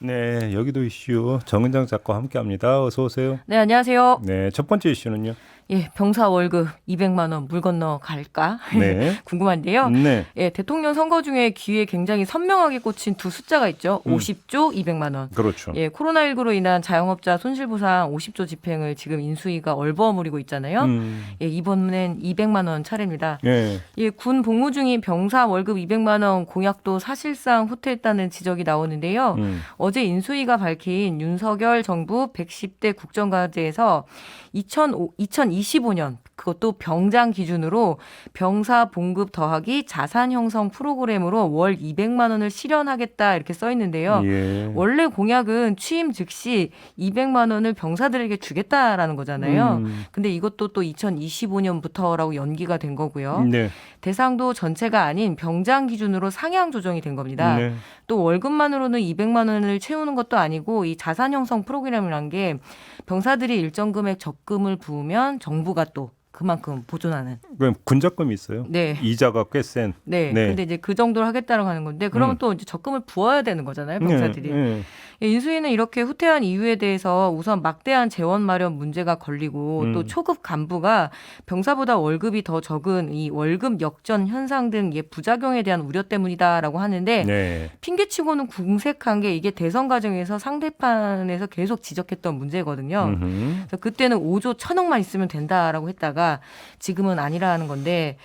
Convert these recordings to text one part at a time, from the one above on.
네, 여기도 이슈 정은정 작가와 함께합니다. 어서 오세요. 네, 안녕하세요. 네, 첫 번째 이슈는요. 예, 병사 월급 200만 원 물 건너 갈까? 네, 궁금한데요. 네, 예, 대통령 선거 중에 귀에 굉장히 선명하게 꽂힌 두 숫자가 있죠. 50조 200만 원. 그렇죠. 예, 코로나19로 인한 자영업자 손실보상 50조 집행을 지금 인수위가 얼버무리고 있잖아요. 예, 이번엔 200만 원 차례입니다. 예, 예, 군 복무 중인 병사 월급 200만 원 공약도 사실상 후퇴했다는 지적이 나오는데요. 어제 인수위가 밝힌 윤석열 정부 110대 국정과제에서 2025년 그것도 병장 기준으로 병사 봉급 더하기 자산 형성 프로그램으로 월 200만 원을 실현하겠다 이렇게 써 있는데요. 예. 원래 공약은 취임 즉시 200만 원을 병사들에게 주겠다라는 거잖아요. 근데 이것도 또 2025년부터라고 연기가 된 거고요. 네, 대상도 전체가 아닌 병장 기준으로 상향 조정이 된 겁니다. 네, 또 월급만으로는 200만 원을 채우는 것도 아니고 이 자산 형성 프로그램이란 게 병사들이 일정 금액 적금을 부으면 정부가 또 그만큼 보존하는. 그럼 군적금이 있어요. 네. 이자가 꽤 센. 네. 네. 근데 이제 그 정도로 하겠다라고 하는 건데 그러면 또 이제 적금을 부어야 되는 거잖아요, 병사들이. 네, 예, 인수위는 이렇게 후퇴한 이유에 대해서 우선 막대한 재원 마련 문제가 걸리고 또 초급 간부가 병사보다 월급이 더 적은 이 월급 역전 현상 등 부작용에 대한 우려 때문이다라고 하는데 네. 핑계치고는 궁색한 게 이게 대선 과정에서 상대판에서 계속 지적했던 문제거든요. 그래서 그때는 5조 1,000억만 있으면 된다라고 했다가 지금은 아니라는 건데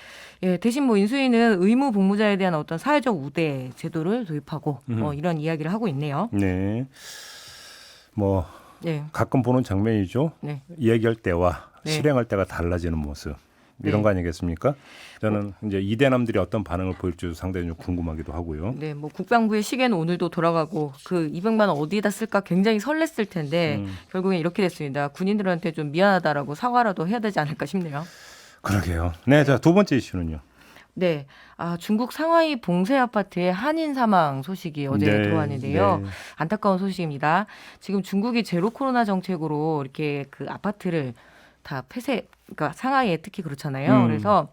예, 대신 뭐 인수위는 의무 복무자에 대한 어떤 사회적 우대 제도를 도입하고 이런 이야기를 하고 있네요. 네. 뭐 네. 가끔 보는 장면이죠. 네. 이야기할 때와 네. 실행할 때가 달라지는 모습. 이런 네. 거 아니겠습니까? 저는 이제 이대남들이 어떤 반응을 보일지 상당히 좀 궁금하기도 하고요. 네, 뭐 국방부의 시계는 오늘도 돌아가고 그 200만 원 어디에다 쓸까 굉장히 설렜을 텐데 결국엔 이렇게 됐습니다. 군인들한테 좀 미안하다라고 사과라도 해야 되지 않을까 싶네요. 그러게요. 네, 자, 두 번째 이슈는요. 네, 중국 상하이 봉쇄 아파트의 한인 사망 소식이 어제 네, 들어왔는데요. 네. 안타까운 소식입니다. 지금 중국이 제로 코로나 정책으로 이렇게 그 아파트를 다 폐쇄, 그러니까 상하이에 특히 그렇잖아요. 그래서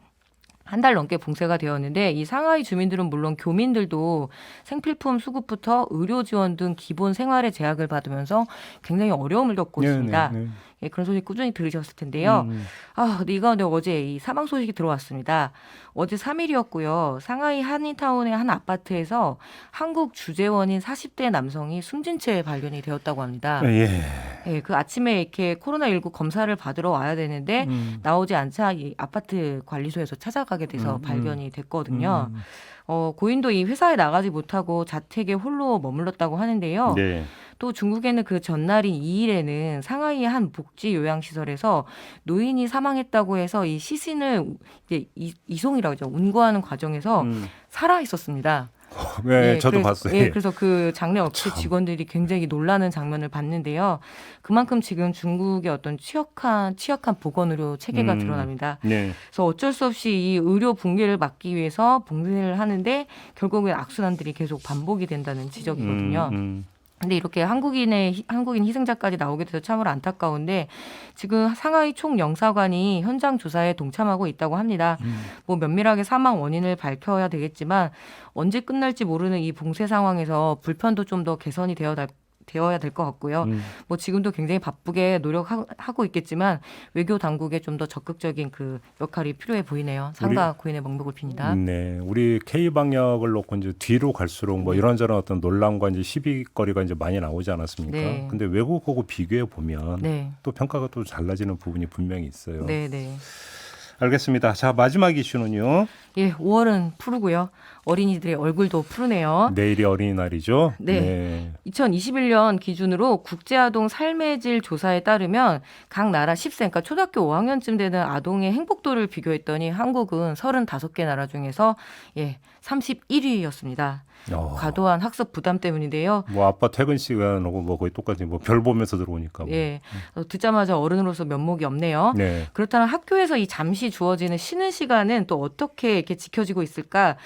한 달 넘게 봉쇄가 되었는데 이 상하이 주민들은 물론 교민들도 생필품 수급부터 의료 지원 등 기본 생활의 제약을 받으면서 굉장히 어려움을 겪고 있습니다. 네. 예, 그런 소식 꾸준히 들으셨을 텐데요. 근데 이 가운데 어제 이 사망 소식이 들어왔습니다. 어제 3일이었고요. 상하이 한인타운의 한 아파트에서 한국 주재원인 40대 남성이 숨진 채 발견이 되었다고 합니다. 예. 예, 그 아침에 이렇게 코로나19 검사를 받으러 와야 되는데 나오지 않자 이 아파트 관리소에서 찾아가게 돼서 발견이 됐거든요. 고인도 이 회사에 나가지 못하고 자택에 홀로 머물렀다고 하는데요. 네. 또 중국에는 그 전날인 2일에는 상하이의 한 복지 요양시설에서 노인이 사망했다고 해서 이 시신을 이제 이송이라고 하죠. 운구하는 과정에서 살아 있었습니다. 네, 예, 저도 그래서, 봤어요. 예, 그래서 그 장례 업체 직원들이 굉장히 놀라는 장면을 봤는데요. 그만큼 지금 중국의 어떤 취약한 보건의료 체계가 드러납니다. 네. 그래서 어쩔 수 없이 이 의료 붕괴를 막기 위해서 봉쇄를 하는데 결국엔 악순환들이 계속 반복이 된다는 지적이거든요. 근데 이렇게 한국인 희생자까지 나오게 돼서 참으로 안타까운데 지금 상하이 총영사관이 현장 조사에 동참하고 있다고 합니다. 뭐 면밀하게 사망 원인을 밝혀야 되겠지만 언제 끝날지 모르는 이 봉쇄 상황에서 불편도 좀 더 개선이 되어야 될 것 같고요. 뭐 지금도 굉장히 바쁘게 노력하고 있겠지만 외교 당국의 좀 더 적극적인 그 역할이 필요해 보이네요. 상가 고인의 멍목을 빕니다. 네, 우리 K 방역을 놓고 이제 뒤로 갈수록 뭐 이런저런 어떤 논란과 이제 시비거리가 이제 많이 나오지 않았습니까? 네. 근데 외국하고 비교해 보면 네. 또 평가가 또 달라지는 부분이 분명히 있어요. 네, 네. 알겠습니다. 자, 마지막 이슈는요. 예, 5월은 푸르고요. 어린이들의 얼굴도 푸르네요. 내일이 어린이날이죠. 네. 2021년 기준으로 국제아동 삶의 질 조사에 따르면 각 나라 10세, 그러니까 초등학교 5학년쯤 되는 아동의 행복도를 비교했더니 한국은 35개 나라 중에서 31위였습니다. 과도한 학습 부담 때문인데요. 뭐 아빠 퇴근 시간하고 뭐 거의 똑같이 뭐 별 보면서 들어오니까. 뭐. 예, 듣자마자 어른으로서 면목이 없네요. 네. 그렇다면 학교에서 이 잠시 주어지는 쉬는 시간은 또 어떻게 이렇게 지켜지고 있을까?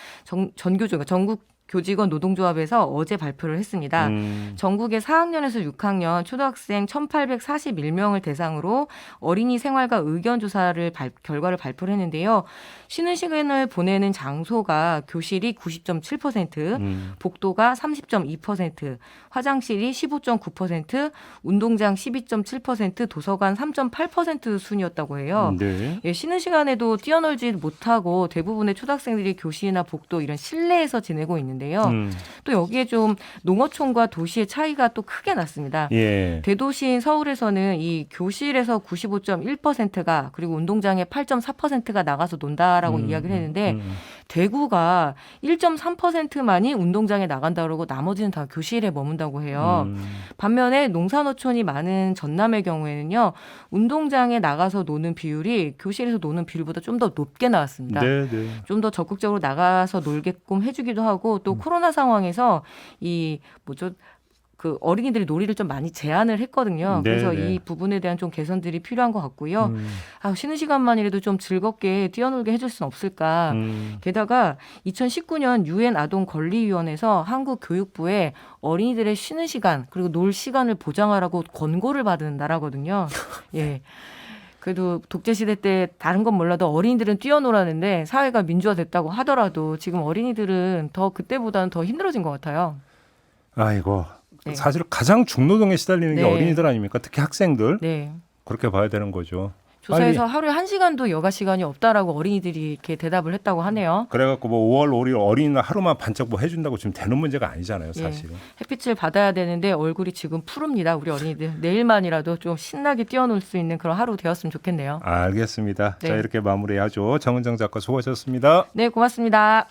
전교조, 전국 교직원 노동조합에서 어제 발표를 했습니다. 전국의 4학년에서 6학년 초등학생 1,841명을 대상으로 어린이 생활과 의견 조사를 결과를 발표를 했는데요. 쉬는 시간을 보내는 장소가 교실이 90.7%, 복도가 30.2%, 화장실이 15.9%, 운동장 12.7%, 도서관 3.8% 순이었다고 해요. 네. 예, 쉬는 시간에도 뛰어놀지 못하고 대부분의 초등학생들이 교실이나 복도 이런 실내에서 지내고 있는데요. 또 여기에 좀 농어촌과 도시의 차이가 또 크게 났습니다. 예. 대도시인 서울에서는 이 교실에서 95.1%가 그리고 운동장에 8.4%가 나가서 논다라고 이야기를 했는데 대구가 1.3%만이 운동장에 나간다 그러고 나머지는 다 교실에 머문다고 해요. 반면에 농산어촌이 많은 전남의 경우에는요. 운동장에 나가서 노는 비율이 교실에서 노는 비율보다 좀 더 높게 나왔습니다. 네, 네. 좀 더 적극적으로 나가서 놀게끔 해주기도 하고 또 코로나 상황에서 그 어린이들이 놀이를 좀 많이 제한을 했거든요. 네, 그래서 네. 이 부분에 대한 좀 개선들이 필요한 것 같고요. 쉬는 시간만이라도 좀 즐겁게 뛰어놀게 해줄 수는 없을까. 게다가 2019년 유엔 아동 권리위원회에서 한국 교육부에 어린이들의 쉬는 시간 그리고 놀 시간을 보장하라고 권고를 받은 나라거든요. 예. 그래도 독재 시대 때 다른 건 몰라도 어린이들은 뛰어놀았는데 사회가 민주화됐다고 하더라도 지금 어린이들은 더 그때보다는 더 힘들어진 것 같아요. 아이고. 네. 사실 가장 중노동에 시달리는 게 네. 어린이들 아닙니까? 특히 학생들. 네. 그렇게 봐야 되는 거죠. 조사에서 하루에 1시간도 여가 시간이 없다라고 어린이들이 이렇게 대답을 했다고 하네요. 그래갖고 뭐 5월 5일 어린이날 하루만 반짝 뭐 해준다고 지금 되는 문제가 아니잖아요, 사실은. 예. 햇빛을 받아야 되는데 얼굴이 지금 푸릅니다. 우리 어린이들. 내일만이라도 좀 신나게 뛰어놀 수 있는 그런 하루 되었으면 좋겠네요. 알겠습니다. 네. 자, 이렇게 마무리하죠. 정은정 작가 수고하셨습니다. 네, 고맙습니다.